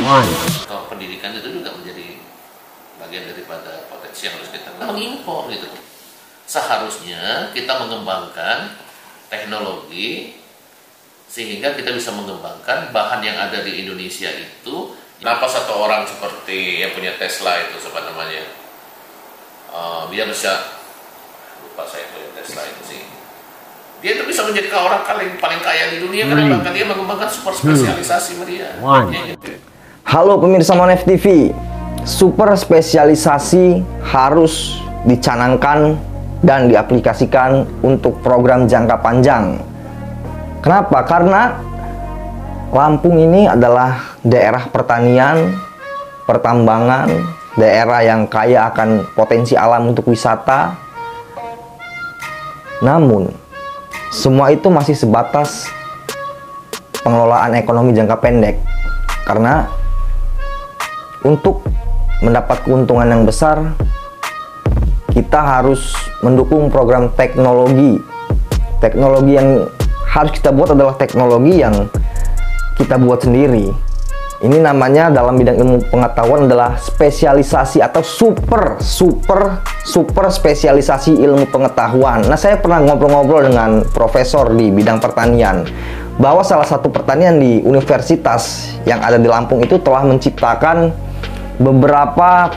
Sektor pendidikan itu juga menjadi bagian daripada potensi yang harus kita mengimpor gitu. Seharusnya kita mengembangkan teknologi sehingga kita bisa mengembangkan bahan yang ada di Indonesia itu. Kenapa satu orang seperti yang punya Tesla itu siapa namanya? Dia bisa, lupa saya punya Tesla itu sih. Dia itu bisa menjadi orang paling kaya di dunia karena bahkan dia mengembangkan super spesialisasi media. Halo pemirsa Monev TV, super spesialisasi harus dicanangkan dan diaplikasikan untuk program jangka panjang. Kenapa? Karena Lampung ini adalah daerah pertanian, pertambangan, daerah yang kaya akan potensi alam untuk wisata. Namun, semua itu masih sebatas pengelolaan ekonomi jangka pendek. Karena untuk mendapat keuntungan yang besar, kita harus mendukung program teknologi. Teknologi yang harus kita buat adalah teknologi yang kita buat sendiri. Ini namanya dalam bidang ilmu pengetahuan adalah spesialisasi atau super spesialisasi ilmu pengetahuan. Nah, saya pernah ngobrol-ngobrol dengan profesor di bidang pertanian bahwa salah satu pertanian di universitas yang ada di Lampung itu telah menciptakan beberapa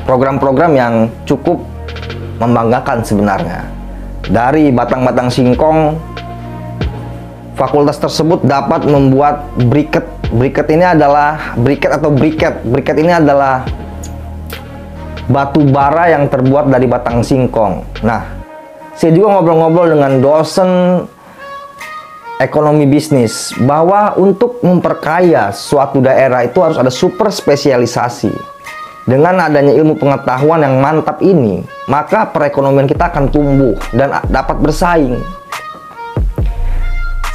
program-program yang cukup membanggakan sebenarnya. Dari batang-batang singkong, fakultas tersebut dapat membuat briket. Briket ini adalah briket ini adalah batu bara yang terbuat dari batang singkong. Nah, saya juga ngobrol-ngobrol dengan dosen ekonomi bisnis bahwa untuk memperkaya suatu daerah itu harus ada super spesialisasi. Dengan adanya ilmu pengetahuan yang mantap ini, maka perekonomian kita akan tumbuh dan dapat bersaing.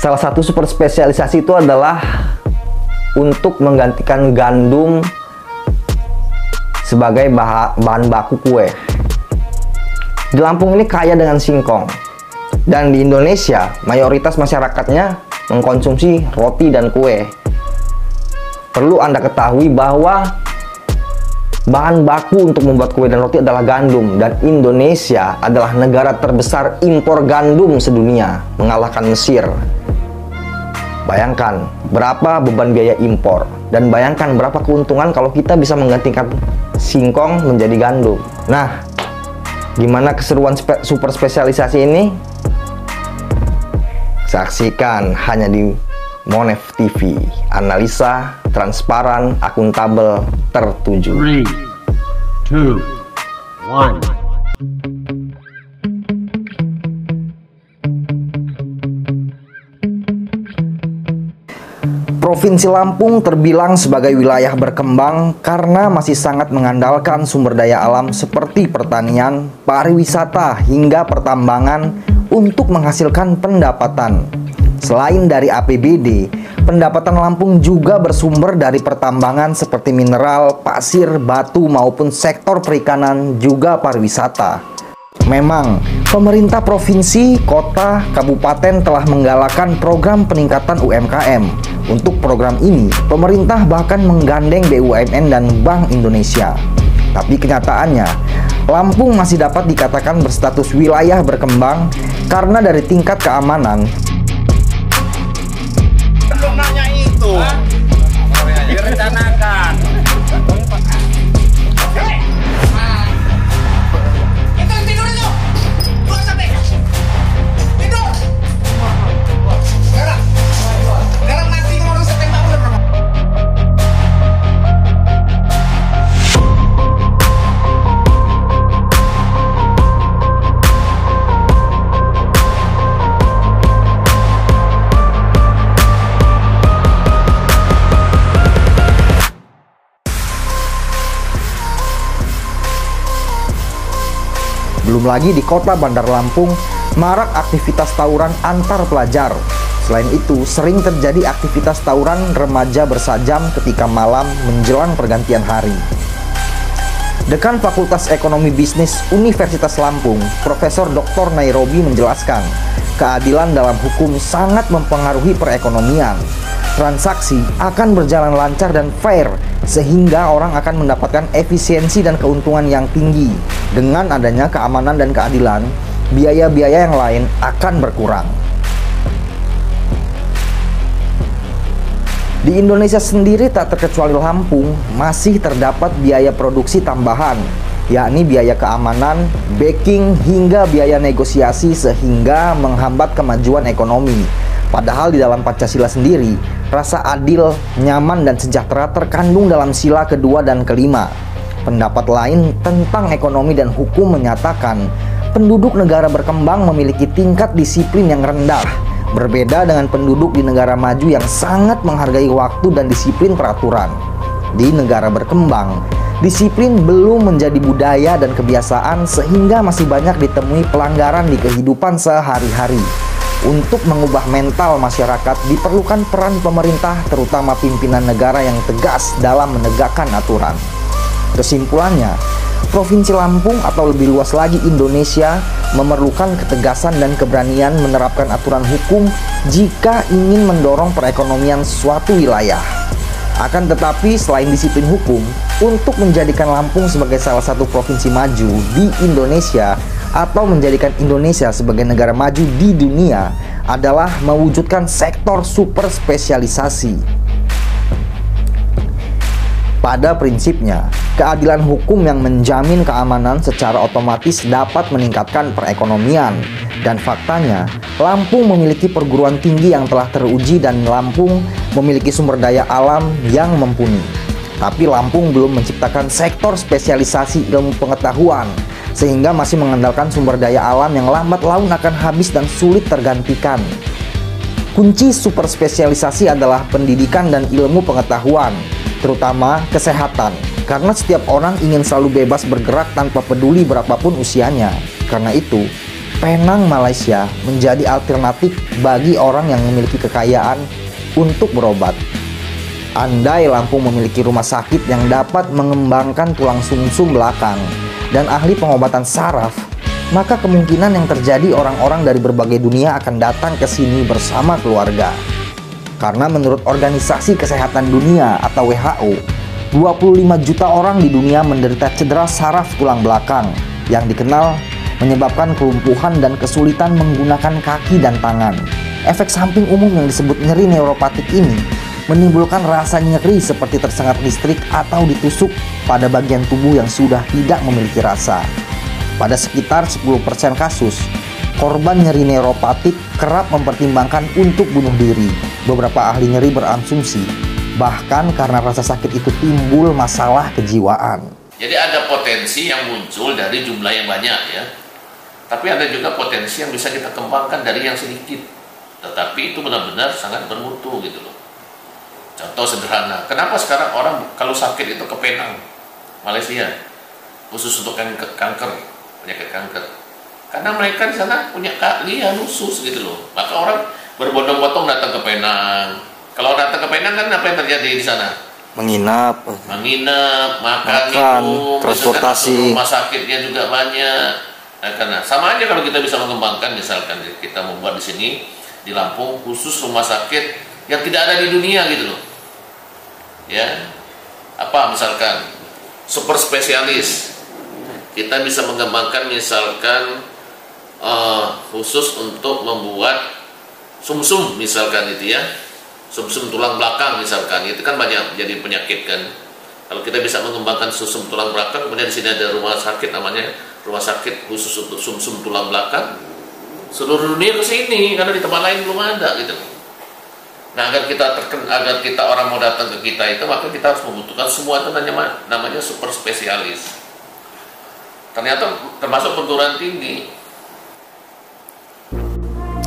Salah satu super spesialisasi itu adalah untuk menggantikan gandum sebagai bahan baku kue. Di Lampung ini kaya dengan singkong, dan di Indonesia mayoritas masyarakatnya mengkonsumsi roti dan kue. Perlu Anda ketahui bahwa bahan baku untuk membuat kue dan roti adalah gandum, dan Indonesia adalah negara terbesar impor gandum sedunia, mengalahkan Mesir. Bayangkan berapa beban biaya impor, dan bayangkan berapa keuntungan kalau kita bisa menggantikan singkong menjadi gandum. Nah, gimana keseruan super spesialisasi ini? Saksikan hanya di Monev TV, analisa transparan, akuntabel, tertuju. 3, 2, 1. Provinsi Lampung terbilang sebagai wilayah berkembang karena masih sangat mengandalkan sumber daya alam seperti pertanian, pariwisata, hingga pertambangan untuk menghasilkan pendapatan. Selain dari APBD, pendapatan Lampung juga bersumber dari pertambangan seperti mineral, pasir, batu, maupun sektor perikanan, juga pariwisata. Memang, pemerintah provinsi, kota, kabupaten telah menggalakkan program peningkatan UMKM. Untuk program ini, pemerintah bahkan menggandeng BUMN dan Bank Indonesia. Tapi kenyataannya, Lampung masih dapat dikatakan berstatus wilayah berkembang karena dari tingkat keamanan. Nanya itu, direncanakan. Belum lagi di kota Bandar Lampung, marak aktivitas tawuran antar pelajar. Selain itu, sering terjadi aktivitas tawuran remaja bersajam ketika malam menjelang pergantian hari. Dekan Fakultas Ekonomi Bisnis Universitas Lampung, Profesor Dr. Nairobi menjelaskan, keadilan dalam hukum sangat mempengaruhi perekonomian. Transaksi akan berjalan lancar dan fair, sehingga orang akan mendapatkan efisiensi dan keuntungan yang tinggi. Dengan adanya keamanan dan keadilan, biaya-biaya yang lain akan berkurang. Di Indonesia sendiri tak terkecuali Lampung, masih terdapat biaya produksi tambahan, yakni biaya keamanan, backing, hingga biaya negosiasi sehingga menghambat kemajuan ekonomi. Padahal di dalam Pancasila sendiri, rasa adil, nyaman, dan sejahtera terkandung dalam sila kedua dan kelima. Pendapat lain tentang ekonomi dan hukum menyatakan, penduduk negara berkembang memiliki tingkat disiplin yang rendah, berbeda dengan penduduk di negara maju yang sangat menghargai waktu dan disiplin peraturan. Di negara berkembang, disiplin belum menjadi budaya dan kebiasaan sehingga masih banyak ditemui pelanggaran di kehidupan sehari-hari. Untuk mengubah mental masyarakat diperlukan peran pemerintah, terutama pimpinan negara yang tegas dalam menegakkan aturan. Kesimpulannya, Provinsi Lampung atau lebih luas lagi Indonesia memerlukan ketegasan dan keberanian menerapkan aturan hukum jika ingin mendorong perekonomian suatu wilayah. Akan tetapi selain disiplin hukum, untuk menjadikan Lampung sebagai salah satu provinsi maju di Indonesia atau menjadikan Indonesia sebagai negara maju di dunia adalah mewujudkan sektor super spesialisasi. Pada prinsipnya, keadilan hukum yang menjamin keamanan secara otomatis dapat meningkatkan perekonomian. Dan faktanya, Lampung memiliki perguruan tinggi yang telah teruji dan Lampung memiliki sumber daya alam yang mumpuni. Tapi Lampung belum menciptakan sektor spesialisasi ilmu pengetahuan, sehingga masih mengandalkan sumber daya alam yang lambat laun akan habis dan sulit tergantikan. Kunci super spesialisasi adalah pendidikan dan ilmu pengetahuan, terutama kesehatan, karena setiap orang ingin selalu bebas bergerak tanpa peduli berapapun usianya. Karena itu, Penang, Malaysia menjadi alternatif bagi orang yang memiliki kekayaan untuk berobat. Andai Lampung memiliki rumah sakit yang dapat mengembangkan tulang sumsum belakang dan ahli pengobatan saraf, maka kemungkinan yang terjadi orang-orang dari berbagai dunia akan datang ke sini bersama keluarga. Karena menurut Organisasi Kesehatan Dunia atau WHO, 25 juta orang di dunia menderita cedera saraf tulang belakang yang dikenal menyebabkan kelumpuhan dan kesulitan menggunakan kaki dan tangan. Efek samping umum yang disebut nyeri neuropatik ini menimbulkan rasa nyeri seperti tersengat listrik atau ditusuk pada bagian tubuh yang sudah tidak memiliki rasa. Pada sekitar 10% kasus, korban nyeri neuropatik kerap mempertimbangkan untuk bunuh diri. Beberapa ahli nyeri berasumsi, bahkan karena rasa sakit itu timbul masalah kejiwaan. Jadi ada potensi yang muncul dari jumlah yang banyak ya. Tapi ada juga potensi yang bisa kita kembangkan dari yang sedikit. Tetapi itu benar-benar sangat bermutu gitu loh. Contoh sederhana, kenapa sekarang orang kalau sakit itu ke Penang, Malaysia, khusus untuk kanker, penyakit kanker. Karena mereka di sana punya keahlian khusus gitu loh. Maka orang berbondong-bondong datang ke Penang. Kalau datang ke Penang kan apa yang terjadi di sana? Menginap, makan, minum, transportasi, rumah sakitnya juga banyak. Nah, karena sama aja kalau kita bisa mengembangkan, misalkan kita membuat di sini di Lampung khusus rumah sakit yang tidak ada di dunia gitu loh. Ya, apa misalkan super spesialis. Kita bisa mengembangkan misalkan khusus untuk membuat sumsum misalkan itu ya, sumsum tulang belakang misalkan, itu kan banyak jadi penyakit kan. Kalau kita bisa mengembangkan sumsum tulang belakang, kemudian di sini ada rumah sakit namanya rumah sakit khusus untuk sumsum tulang belakang, seluruh dunia ke sini karena di tempat lain belum ada gitu. Nah, agar kita orang mau datang ke kita itu, maka kita harus membutuhkan semua itu namanya super spesialis. Ternyata termasuk perguruan tinggi.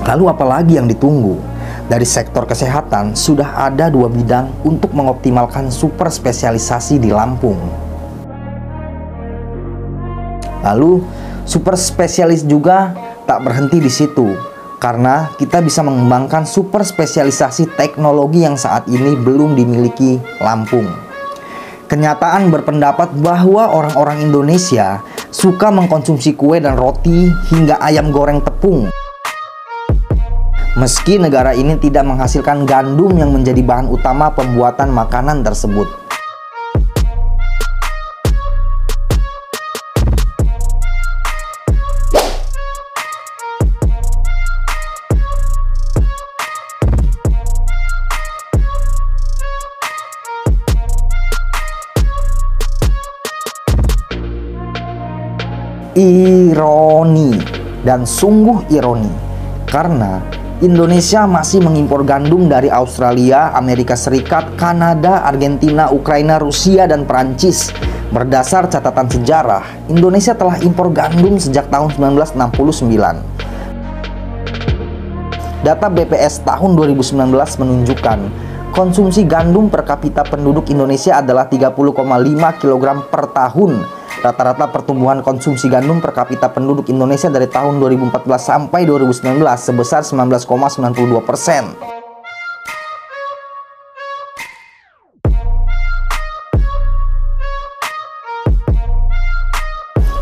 Lalu apalagi yang ditunggu? Dari sektor kesehatan sudah ada 2 bidang untuk mengoptimalkan super spesialisasi di Lampung. Lalu super spesialis juga tak berhenti di situ, karena kita bisa mengembangkan super spesialisasi teknologi yang saat ini belum dimiliki Lampung. Kenyataan berpendapat bahwa orang-orang Indonesia suka mengkonsumsi kue dan roti hingga ayam goreng tepung. meski negara ini tidak menghasilkan gandum yang menjadi bahan utama pembuatan makanan tersebut. Ironi, dan sungguh ironi, karena Indonesia masih mengimpor gandum dari Australia, Amerika Serikat, Kanada, Argentina, Ukraina, Rusia, dan Perancis. Berdasar catatan sejarah, Indonesia telah impor gandum sejak tahun 1969. Data BPS tahun 2019 menunjukkan konsumsi gandum per kapita penduduk Indonesia adalah 30,5 kg per tahun. Rata-rata pertumbuhan konsumsi gandum per kapita penduduk Indonesia dari tahun 2014 sampai 2019 sebesar 19,92%.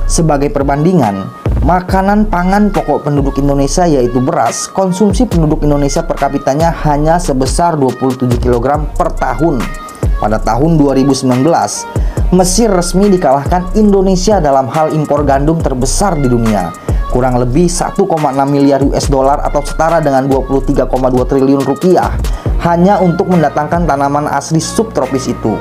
Sebagai perbandingan, makanan pangan pokok penduduk Indonesia yaitu beras, konsumsi penduduk Indonesia per kapitanya hanya sebesar 27 kg per tahun. Pada tahun 2019, Mesir resmi dikalahkan Indonesia dalam hal impor gandum terbesar di dunia, kurang lebih 1,6 miliar US dollar atau setara dengan 23,2 triliun rupiah, hanya untuk mendatangkan tanaman asli subtropis itu.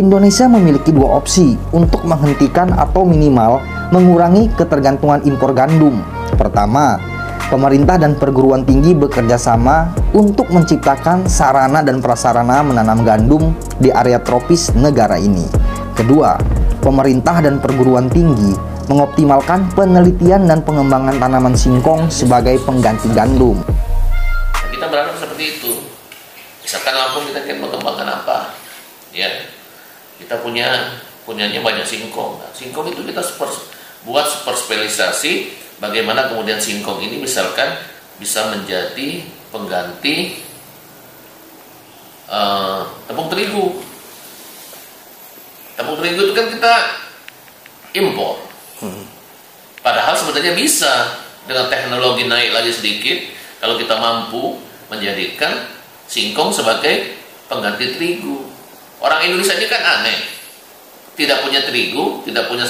Indonesia memiliki dua opsi untuk menghentikan atau minimal mengurangi ketergantungan impor gandum. Pertama, pemerintah dan perguruan tinggi bekerja sama untuk menciptakan sarana dan prasarana menanam gandum di area tropis negara ini. Kedua, pemerintah dan perguruan tinggi mengoptimalkan penelitian dan pengembangan tanaman singkong sebagai pengganti gandum. Nah, kita berharap seperti itu. Misalkan Lampung kita ingin mengembangkan apa? Ya, kita punyanya banyak singkong. Nah, singkong itu kita buat spesialisasi bagaimana kemudian singkong ini misalkan bisa menjadi pengganti tepung terigu. Tepung terigu itu kan kita impor. Padahal sebenarnya bisa dengan teknologi naik lagi sedikit kalau kita mampu menjadikan singkong sebagai pengganti terigu. Orang Indonesia ini kan aneh, tidak punya terigu, tidak punya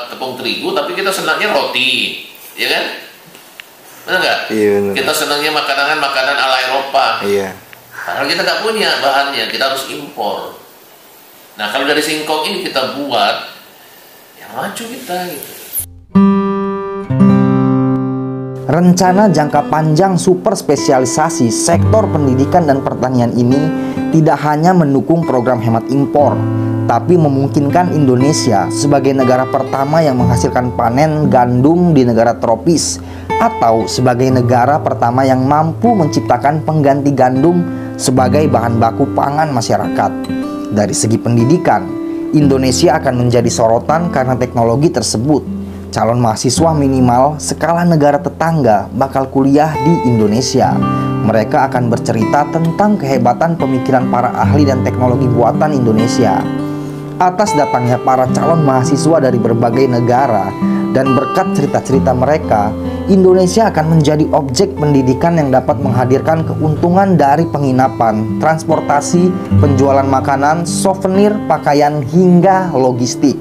tepung terigu, tapi kita senangnya roti, ya kan? Benar nggak? Iya, benar. Kita senangnya makanan ala Eropa. Iya. Padahal kita nggak punya bahannya, kita harus impor. Nah, kalau dari singkong ini kita buat, yang maju kita gitu. Rencana jangka panjang super spesialisasi sektor pendidikan dan pertanian ini tidak hanya mendukung program hemat impor, tapi memungkinkan Indonesia sebagai negara pertama yang menghasilkan panen gandum di negara tropis, atau sebagai negara pertama yang mampu menciptakan pengganti gandum sebagai bahan baku pangan masyarakat. Dari segi pendidikan, Indonesia akan menjadi sorotan karena teknologi tersebut. Calon mahasiswa minimal skala negara tetangga bakal kuliah di Indonesia. Mereka akan bercerita tentang kehebatan pemikiran para ahli dan teknologi buatan Indonesia. Atas datangnya para calon mahasiswa dari berbagai negara dan berkat cerita-cerita mereka, Indonesia akan menjadi objek pendidikan yang dapat menghadirkan keuntungan dari penginapan, transportasi, penjualan makanan, souvenir, pakaian, hingga logistik.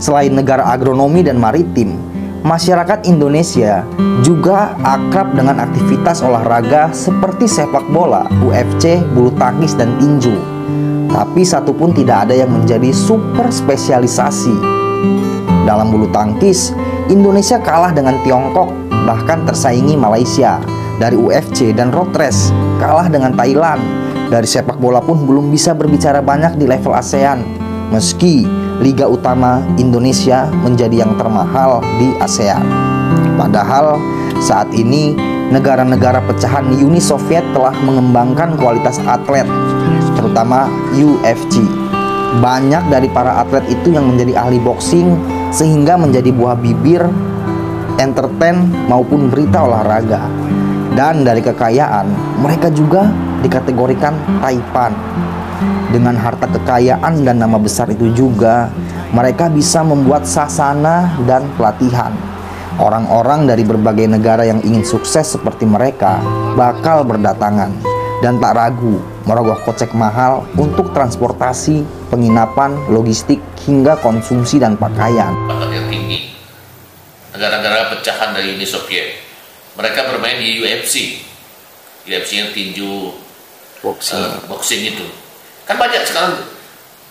Selain negara agronomi dan maritim, masyarakat Indonesia juga akrab dengan aktivitas olahraga seperti sepak bola, UFC, bulu tangkis, dan tinju. Tapi satu pun tidak ada yang menjadi super spesialisasi. Dalam bulu tangkis, Indonesia kalah dengan Tiongkok, bahkan tersaingi Malaysia. Dari UFC dan road race, kalah dengan Thailand. Dari sepak bola pun belum bisa berbicara banyak di level ASEAN, meski liga utama Indonesia menjadi yang termahal di ASEAN. Padahal saat ini negara-negara pecahan Uni Soviet telah mengembangkan kualitas atlet, terutama UFC. Banyak dari para atlet itu yang menjadi ahli boxing, sehingga menjadi buah bibir entertain maupun berita olahraga. Dan dari kekayaan, mereka juga dikategorikan taipan. Dengan harta kekayaan dan nama besar itu juga, mereka bisa membuat sasana dan pelatihan. Orang-orang dari berbagai negara yang ingin sukses seperti mereka bakal berdatangan dan tak ragu merogoh kocek mahal untuk transportasi, penginapan, logistik, hingga konsumsi dan pakaian. Bakat yang tinggi. Negara-negara pecahan dari Uni Soviet, mereka bermain di UFC yang tinju boxing itu. Kan banyak sekarang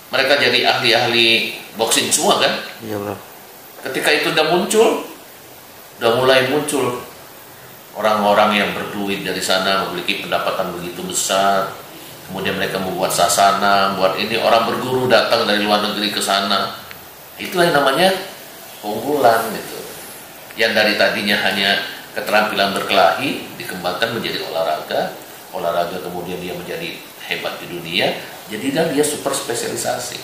mereka jadi ahli-ahli boxing semua kan? Iya, Bro. Ketika itu udah mulai muncul orang-orang yang berduit dari sana, memiliki pendapatan begitu besar. Kemudian mereka membuat sasana, buat ini, orang berguru datang dari luar negeri ke sana. Itulah yang namanya keunggulan gitu. Yang dari tadinya hanya keterampilan berkelahi dikembangkan menjadi olahraga kemudian dia menjadi hebat di dunia, jadilah dia super spesialisasi.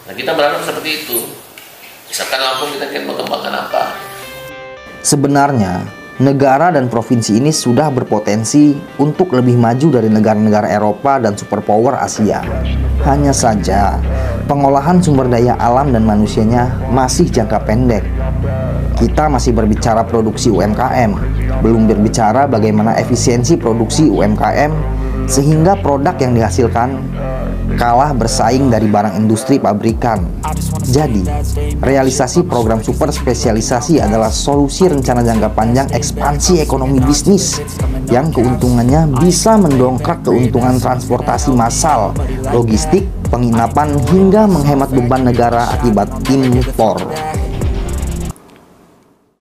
Nah, kita berharap seperti itu. Misalkan Lampung, kita ingin mengembangkan apa? Sebenarnya, negara dan provinsi ini sudah berpotensi untuk lebih maju dari negara-negara Eropa dan superpower Asia. Hanya saja, pengolahan sumber daya alam dan manusianya masih jangka pendek. Kita masih berbicara produksi UMKM, belum berbicara bagaimana efisiensi produksi UMKM sehingga produk yang dihasilkan kalah bersaing dari barang industri pabrikan. Jadi, realisasi program super spesialisasi adalah solusi rencana jangka panjang ekspansi ekonomi bisnis yang keuntungannya bisa mendongkrak keuntungan transportasi massal, logistik, penginapan, hingga menghemat beban negara akibat impor.